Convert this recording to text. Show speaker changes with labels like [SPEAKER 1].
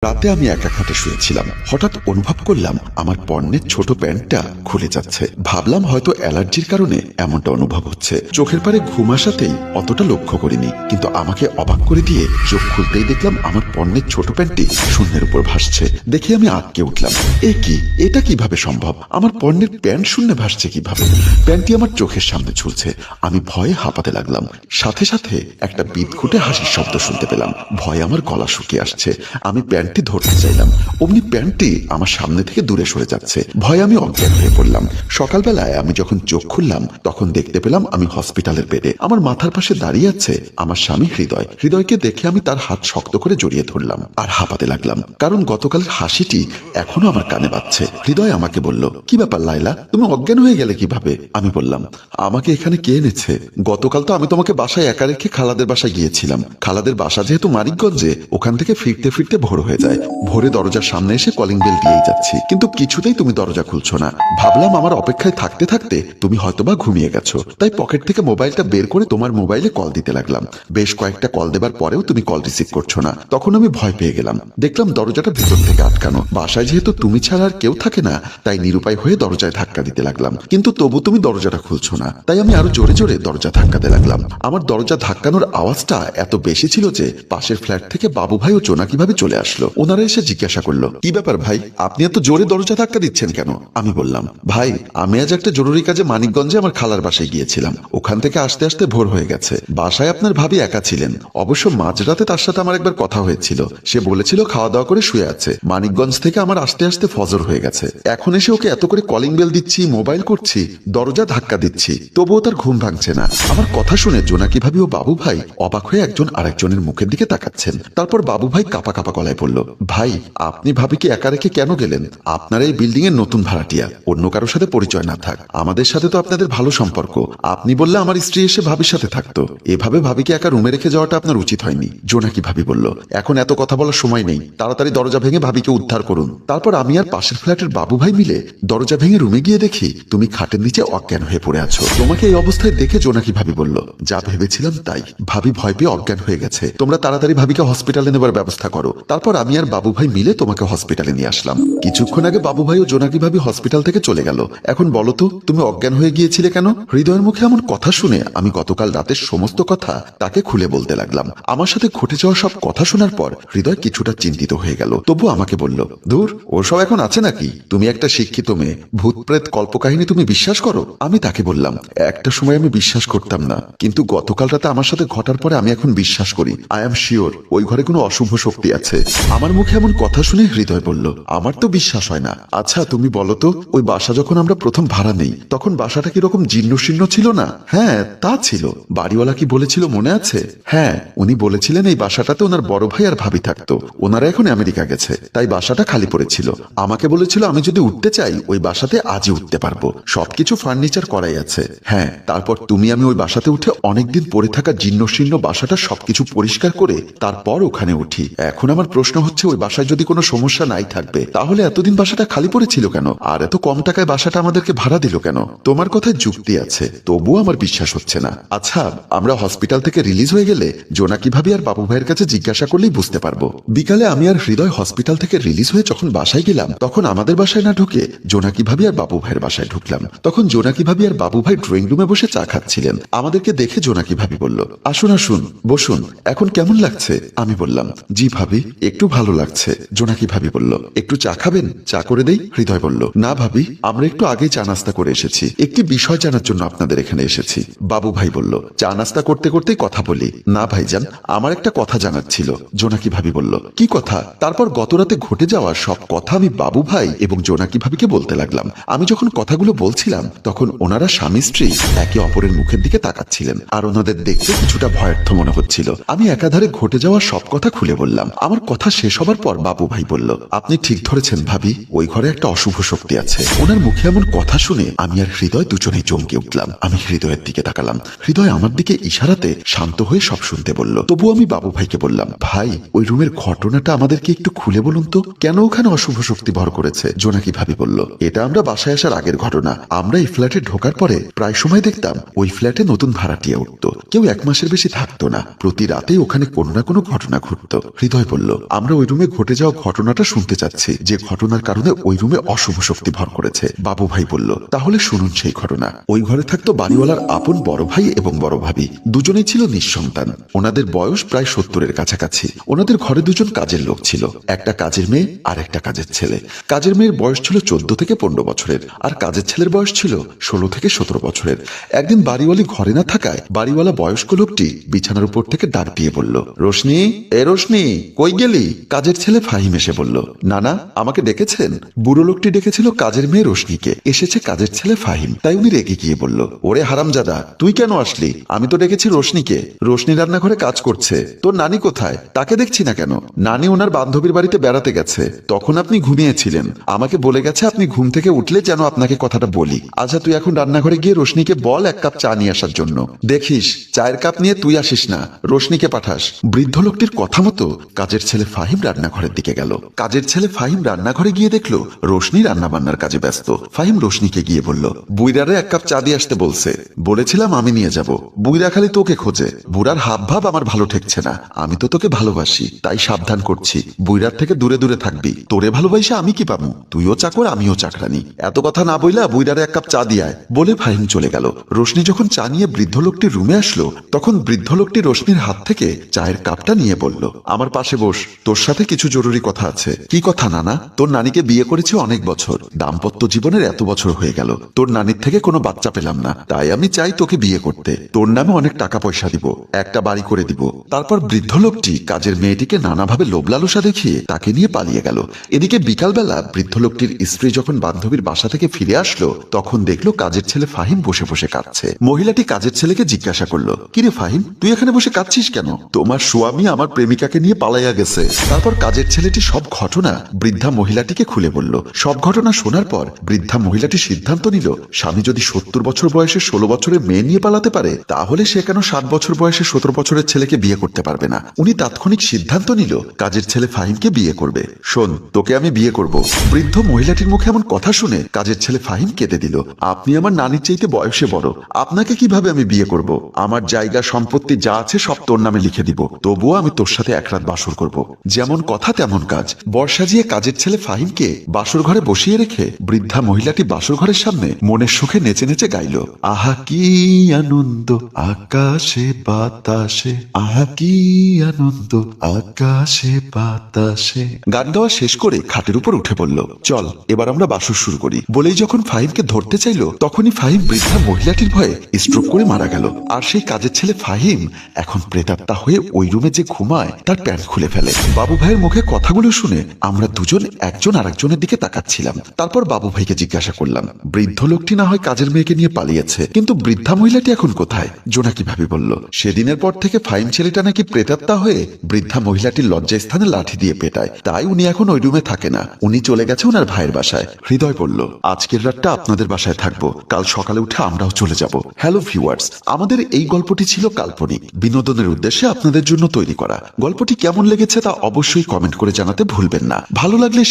[SPEAKER 1] রাতে আমি একা খাটে শুয়েছিলাম। হঠাৎ অনুভব করলাম আমার পরনের ছোট প্যান্টটা খুলে যাচ্ছে। ভাবলাম হয়তো অ্যালার্জির কারণে এমনটা অনুভব হচ্ছে। চোখের পারে ঘুম আসাতেই অতটা লক্ষ্য করিনি, কিন্তু আমাকে অবাক করে দিয়ে চোখ খুলতেই দেখলাম আমার পরনের ছোট প্যান্টটি শূন্যের উপর ভাসছে। দেখে আমি আটকে উঠলাম। এ কি, এটা কিভাবে সম্ভব? আমার পরনের প্যান্ট শূন্যে ভাসছে কিভাবে? প্যান্টটি আমার চোখের সামনে ঝুলছে। আমি ভয়ে হাঁপাতে লাগলাম। সাথে সাথে একটা বিদঘুটে হাসির শব্দ শুনতে পেলাম। ভয়ে আমার গলা শুকিয়ে আসছে। আমি প্যান্টটি ধরতে চাইলাম, অমনি প্যান্টটি আমার সামনে থেকে দূরে সরে যাচ্ছে। ভয়ে আমি অজ্ঞান হয়ে পড়লাম। সকালবেলায় আমি যখন চোখ খুললাম তখন দেখতে পেলাম আমি হসপিটালের বেডে। আমার মাথার পাশে দাঁড়িয়ে আছে আমার স্বামী হৃদয়। হৃদয়কে দেখে আমি তার হাত শক্ত করে জড়িয়ে ধরলাম আর হাঁপাতে লাগলাম, কারণ গতকালের হাসিটি এখনো আমার কানে বাজছে। হৃদয় আমাকে বলল, কি ব্যাপার লাইলা, তুমি অজ্ঞান হয়ে গেলে কিভাবে? আমি বললাম, আমাকে এখানে কে এনেছে? গতকাল তো আমি তোমাকে বাসায় একা রেখে খালাদের বাসায় গিয়েছিলাম। খালাদের বাসা যেহেতু মানিকগঞ্জে, ওখান থেকে ফিরতে ফিরতে ভোর হয়ে যায়। ভোরে দরজার সামনে এসে কলিং বেল দিয়েই যাচ্ছি, কিন্তু কিছুতেই তুমি দরজা খুলছো না। ভাবলাম আমার অপেক্ষায় থাকতে থাকতে তুমি হয়তোবা ঘুমিয়ে গেছো, তাই পকেট থেকে মোবাইলটা বের করে তোমার মোবাইলে কল দিতে লাগলাম। বেশ কয়েকটা কল দেবার পরেও তুমি কল রিসিভ করছো না। তখন আমি ভয় পেয়ে গেলাম। দেখলাম দরজাটা ভেতর থেকে আটকানো। বাসায় যেহেতু তুমি ছাড়া আর কেউ থাকে না, তাই নিরুপায় হয়ে দরজায় ধাক্কা দিতে লাগলাম, কিন্তু তবু তুমি দরজাটা খুলছো না। তাই আমি আরো জোরে জোরে দরজা ধাক্কাতে লাগলাম। আমার দরজা ধাক্কানোর আওয়াজটা এত বেশি ছিল যে পাশের ফ্ল্যাট থেকে বাবু ভাই ও জোনা কিভাবে চলে আসলো। ওনারা এসে জিজ্ঞাসা করলো, কি ব্যাপার ভাই, আপনি এত জোরে দরজা ধাক্কা দিচ্ছেন কেন? আমি বললাম, ভাই আমি আজ একটা জরুরি কাজে মানিকগঞ্জে আমার খালার বাসায় গিয়েছিলাম। ওখান থেকে আসতে আসতে ভোর হয়ে গেছে। বাসায় আপনার ভাবি একা ছিলেন। অবশ্য মাঝরাতে তার সাথে আমার একবার কথা হয়েছিল। সে বলেছিল খাওয়া দাওয়া করে শুয়ে আছে। মানিকগঞ্জ থেকে আমার আসতে আসতে ফজর হয়ে গেছে। এখন এসে ওকে এত করে কলিং বেল দিচ্ছি, মোবাইল করছি, দরজা ধাক্কা দিচ্ছি, তবুও তার ঘুম ভাঙছে না। আমার কথা শুনে জোনাকি ভাবি ও বাবু ভাই অবাক হয়ে একজন আরেকজনের মুখের দিকে তাকাচ্ছেন। তারপর বাবু ভাই কাপা কাপা গলায় বলল, ভাই আপনি ভাবিকে একা রেখে কেন গেলেন? আপনার এই বিল্ডিং এর নতুন ভাড়াটিয়া, অন্য কারোর সাথে পরিচয় না থাক, আমাদের সাথে তো আপনাদের ভালো সম্পর্ক। আপনি বললে আমার স্ত্রী এসে ভাবির সাথে থাকতো। এভাবে ভাবিকে একা রুমে রেখে যাওয়াটা আপনার উচিত হয়নি। জোনাকি ভাবি বলল, এখন এত কথা বলার সময় নেই, তাড়াতাড়ি দরজা ভেঙে ভাবিকে উদ্ধার করুন। তারপর আমি আর পাশের ফ্ল্যাটের বাবু ভাই মিলে দরজা ভেঙে রুমে গিয়ে দেখি তুমি খাটের নিচে অজ্ঞান হয়ে পড়ে আছো। তোমাকে এই অবস্থায় দেখে জোনাকি ভাবি বলল, যা ভেবেছিলাম তাই, ভাবি ভয় পেয়ে অজ্ঞান হয়ে গেছে। তোমরা তাড়াতাড়ি ভাবিকে হসপিটালে নেবার ব্যবস্থা করো। তারপর আমি আর বাবু ভাই মিলে তোমাকে হসপিটালে নিয়ে আসলাম। কিছুক্ষণ আগে বাবু ভাই ও জোনাকি ভাবি হসপিটাল থেকে চলে গেল। এখন বলো তো, তুমি অজ্ঞান হয়ে গিয়েছিলে কেন? হৃদয়ের মুখে এমন কথা শুনে আমি গতকাল রাতের সমস্ত কথা তাকে খুলে বলতে লাগলাম। আমার সাথে ঘটে যাওয়া সব কথা শোনার পর হৃদয় কিছুটা চিন্তিত হয়ে গেল। তবু আমাকে বলল, দূর, ওসব এখন আছে নাকি? তুমি একটা শিক্ষিত মেয়ে, ভূত প্রেত কল্পকাহিনী তুমি বিশ্বাস করো? আমি তাকে বললাম, একটা সময় আমি বিশ্বাস করতাম না, কিন্তু গতকাল রাতে আমার সাথে ঘটার পরে আমি এখন বিশ্বাস করি। আই এম শিওর ওই ঘরে কোনো অশুভ শক্তি আছে। আমার মুখে এমন কথা শুনে হৃদয় বলল, আমার তো বিশ্বাস হয় না। আচ্ছা তুমি বলো তো, ওই বাসা যখন আমরা প্রথম ভাড়া নেই তখন বাসাটা কিরকম জীর্ণ শীর্ণ ছিল না? হ্যাঁ তা ছিল। বাড়িওয়ালা কি বলেছিল মনে আছে? হ্যাঁ, উনি বলেছিলেন এই বাসাটাতে ওনার বড় ভাই আর ভাবি থাকতো। ওনারা এখন আমেরিকা গেছে, তাই বাসাটা খালি পড়েছিল। আমাকে বলেছিল আমি যদি উঠতে চাই ওই বাসাতে আজই উঠতে পারবো, সবকিছু ফার্নিচার করাই আছে। হ্যাঁ, তারপর তুমি আমি ওই বাসাতে উঠে অনেকদিন পড়ে থাকা জীর্ণ শীর্ণ বাসাটা সবকিছু পরিষ্কার করে তারপর ওখানে উঠি। এখন আমার প্রশ্ন হচ্ছে, ওই বাসায় যদি কোনো সমস্যা নাই থাকবে, তাহলে এতদিন বাসাটা খালি পড়েছিল কেন? আর এত কম টাকায় বাসাটা আমাদেরকে ভাড়া দিল কেন? তোমার কথায় যুক্তি আছে, তবুও আমার বিশ্বাস হচ্ছে না। আচ্ছা, আমরা হসপিটাল থেকে রিলিজ হয়ে গেলে জোনাকি ভাবি আর বাবু ভাইয়ের কাছে জিজ্ঞাসা করলেই বুঝতে পারবো। বিকালে আমি আর হৃদয় হসপিটাল থেকে রিলিজ হয়ে যখন বাসায় গেলাম, তখন আমাদের বাসায় না ঢুকে জোনাকি ভাবি আর বাবু ভাইয়ের বাসায় ঢুকলাম। তখন জোনাকি ভাবি আর বাবু ভাই ড্রয়িং রুমে বসে চা খাচ্ছিলেন। আমাদেরকে দেখে জোনাকি ভাবি বলল, আসুন আসুন বসুন, এখন কেমন লাগছে? আমি বললাম, জি ভাবি, একটু ভালো লাগছে। জোনাকি ভাবি বলল, একটু চা খাবেন? চা করে দেই? হৃদয় বলল, না ভাবি, আমরা একটু আগেই চা নাস্তা করে এসেছি, একটি বিষয় জানার জন্য আপনাদের এখানে এসেছি। বাবু ভাই বলল, চা নাস্তা করতে করতেই কথা বলি। না ভাইজান, আমার একটা কথা জানার ছিল। জোনাকি ভাবি বলল, কি কথা? তারপর গতরাতে ঘটে যাওয়া সব কথা আমি বাবু ভাই এবং জোনাকি ভাবিকে বলতে লাগলাম। আমি যখন কথাগুলো বলছিলাম তখন ওনারা স্বামী স্ত্রী একে অপরের মুখের দিকে তাকাচ্ছিলেন, আর ওনাদের দেখতে কিছুটা ভয়ার্থ মনে হচ্ছিল। আমি একাধারে ঘটে যাওয়া সব কথা খুলে বললাম। আমার কথা শেষ হবার পর বাবু ভাই বলল, আপনি ঠিক ধরেছেন ভাবি, ওই ঘরে একটা অশুভ শক্তি আছে। ওনার মুখে এমন কথা শুনে আমি আর হৃদয় দুজনেই চমকে উঠলাম। আমি হৃদয়ের দিকে তাকালাম। হৃদয় আমার দিকে ইশারাতে শান্ত হয়ে সব শুনতে বলল। তবু আমি বাবু ভাইকে বললাম, ভাই ওই রুমের ঘটনাটা আমাদেরকে একটু খুলে বলুন তো, কেন ওখানে অশুভ শক্তি ভর করেছে? জোনাকি ভাবি বলল, এটা আমরা বাসায় আসার আগের ঘটনা। আমরা এই ফ্ল্যাটে ঢোকার পরে প্রায় সময় দেখতাম ওই ফ্ল্যাটে নতুন ভাড়াটিয়া উঠতো। কেউ 1 মাসের বেশি থাকতো না। প্রতি রাতেই ওখানে কোনো না কোনো ঘটনা ঘটতো। হৃদয় বলল, আমরা আমরা ওই রুমে ঘটে যাওয়া ঘটনাটা শুনতে চাচ্ছি, যে ঘটনার কারণে ওই রুমে অশুভ শক্তি ভর করেছে। বাবু ভাই বলল, তাহলে শুনুন সেই ঘটনা। ওই ঘরে থাকতো বাড়িওয়ালার আপন বড় ভাই এবং বড় ভাবি। দুজনেই ছিল নিঃসন্তান। ওনাদের বয়স প্রায় 70-এর কাছাকাছি। ওনাদের ঘরে দুজন কাজের লোক ছিল, একটা কাজের মেয়ে আর একটা কাজের ছেলে। কাজের মেয়ের বয়স ছিল 14 থেকে 15 বছরের, আর কাজের ছেলের বয়স ছিল 16 থেকে 17 বছরের। একদিন বাড়িওয়ালি ঘরে না থাকায় বাড়িওয়ালা বয়স্ক লোকটি বিছানার উপর থেকে ডাক দিয়ে বলল, রোশনি, এ রোশনি, কই গেলি? কাজের ছেলে ফাহিম এসে বলল, নানা, আমাকে ডেকেছেন? বুড়ো লোকটি ডেকেছিল কাজের মেয়ে রোশনিকে, এসেছে কাজের ছেলে ফাহিম। তাই উনি রেগে গিয়ে বলল, ওরে হারামজাদা, তুই কেন আসলি? আমি তো ডেকেছি রোশনিকে। রোশনি রান্নাঘরে কাজ করছে। তোর নানি কোথায়? তাকে দেখছি না কেন? নানি ওনার বান্ধবীর বাড়িতে বেড়াতে গেছে। তখন আপনি ঘুমিয়েছিলেন। আমাকে বলে গেছে আপনি ঘুম থেকে উঠলে যেন আপনাকে কথাটা বলি। আচ্ছা, তুই এখন রান্নাঘরে গিয়ে রোশনিকে বল 1 কাপ চা নিয়ে আসার জন্য। দেখিস চায়ের কাপ নিয়ে তুই আসিস না, রোশনিকে পাঠাস। বৃদ্ধ লোকটির কথা মতো কাজের ছেলে ফাহিম রান্নাঘরের দিকে গেল। কাজের ছেলে ফাহিম রান্নাঘরে গিয়ে দেখলো রোশনি রান্না বান্নার কাজে ব্যস্ত। ফাহিম রোশনিকে গিয়ে বলল, বুইরারে 1 কাপ চা দিয়ে আসতে বলছে। বলেছিলাম আমি নিয়ে যাব। বুইরা খালি তোকে খোঁজে। বুড়ার হাব ভাব আমার ভালো ঠেকছে না। আমি তো তোকে ভালোবাসি, তাই সাবধান করছি। বুইরার থেকে দূরে দূরে থাকবি। তোরে ভালোবাসা আমি কি পাবো? তুইও চাকর, আমিও চাকরানি। এত কথা না বইলা বুইরারে 1 কাপ চা দিয়ায়, বলে ফাহিম চলে গেল। রোশনি যখন চা নিয়ে বৃদ্ধ লোকটির রুমে আসলো, তখন বৃদ্ধ লোকটি রোশনির হাত থেকে চায়ের কাপটা নিয়ে বলল, আমার পাশে বস, তোর সাথে কিছু জরুরি কথা আছে। কি কথা নানা? তোর নানিকে বিয়ে করেছি অনেক বছর, দাম্পত্য জীবনের এত বছর হয়ে গেল, তোর নানির থেকে কোনো বাচ্চা পেলাম না। তাই আমি চাই তোকে বিয়ে করতে। তোর নামে অনেক টাকা পয়সা দিব, একটা বাড়ি করে দিব। তারপর বৃদ্ধ লোকটি কাজের মেয়েটিকে নানাভাবে লোভলালসা দেখিয়ে তাকে নিয়ে পালিয়ে গেল। এদিকে বিকালবেলা বৃদ্ধ লোকটির স্ত্রী যখন বান্ধবীর বাসা থেকে ফিরে আসলো, তখন দেখলো কাজের ছেলে ফাহিম বসে বসে কাঁদছে। মহিলাটি কাজের ছেলেকে জিজ্ঞাসা করলো, কিরে ফাহিম, তুই এখানে বসে কাঁদছিস কেন? তোমার স্বামী আমার প্রেমিকাকে নিয়ে পালাইয়া গেছে। তারপর কাজের ছেলেটি সব ঘটনা বৃদ্ধা মহিলাটিকে খুলে বলল। সব ঘটনা শোনার পর বৃদ্ধা মহিলাটি সিদ্ধান্ত নিল, স্বামী যদি 70 বছর বয়সে 16 বছরের মেয়ে নিয়ে পালাতে পারে, তাহলে সে কেন 60 বছর বয়সে 17 বছরের ছেলেকে বিয়ে করতে পারবে না। উনি তাৎক্ষণিক সিদ্ধান্ত নিল কাজের ছেলে ফাহিমকে বিয়ে করবে। শোন, তোকে আমি বিয়ে করব। বৃদ্ধ মহিলাটির মুখে এমন কথা শুনে কাজের ছেলে ফাহিম কেঁদে দিল। আপনি আমার নানির চাইতে বয়সে বড়, আপনাকে কিভাবে আমি বিয়ে করব? আমার জায়গা সম্পত্তি যা আছে সব তোর নামে লিখে দিব, তবুও আমি তোর সাথে 1 রাত বাসর করব। যেমন কথা তেমন কাজ। বর্ষা জিয়ে কাজের ছেলে ফাহিমকে বাসর ঘরে বসিয়ে রেখে বৃদ্ধা মহিলাটি বাসর ঘরের সামনে মনের সুখে নেচে নেচে গাইল, আহা কি আনন্দ আকাশে বাতাসে, আহা কি আনন্দ আকাশে বাতাসে। গান গাওয়া শেষ করে খাটের উপর উঠে বলল, চল এবার আমরা বাসর শুরু করি। বলেই যখন ফাহিমকে ধরতে চাইল, তখনই ফাহিম বৃদ্ধা মহিলাটির ভয়ে স্ট্রোক করে মারা গেল। আর সেই কাজের ছেলে ফাহিম এখন প্রেতাত্মা হয়ে ওই রুমে যে ঘুমায় তার প্যান্ট খুলে ফেলে। বাবু ভাইয়ের মুখে কথাগুলো শুনে আমরা দুজন একজন আরেকজনের দিকে তাকাচ্ছিলাম। তারপর বাবু ভাইকে জিজ্ঞাসা করলাম, বৃদ্ধ লোকটি না হয় কাজের মেয়েকে নিয়ে পালিয়েছে, কিন্তু বৃদ্ধা মহিলাটি এখন কোথায়? জোনাকি ভাবি বলল, সেদিনের পর থেকে ফাহিম ছেলেটা নাকি প্রেতাত্মা হয়ে বৃদ্ধা মহিলাটির লজ্জা স্থানে লাঠি দিয়ে পেটায়। তাই উনি এখন ওই রুমে থাকে না, উনি চলে গেছে ওনার ভাইয়ের বাসায়। হৃদয় বলল, আজকের রাতটা আপনাদের বাসায় থাকবো, কাল সকালে উঠে আমরাও চলে যাব। হ্যালো ভিউয়ার্স, আমাদের এই গল্পটি ছিল কাল্পনিক, বিনোদনের উদ্দেশ্যে আপনাদের জন্য তৈরি করা। গল্পটি কেমন লেগেছে তা অবশ্যই কমেন্ট করে জানাতে ভুলবেন না। ভালো লাগলে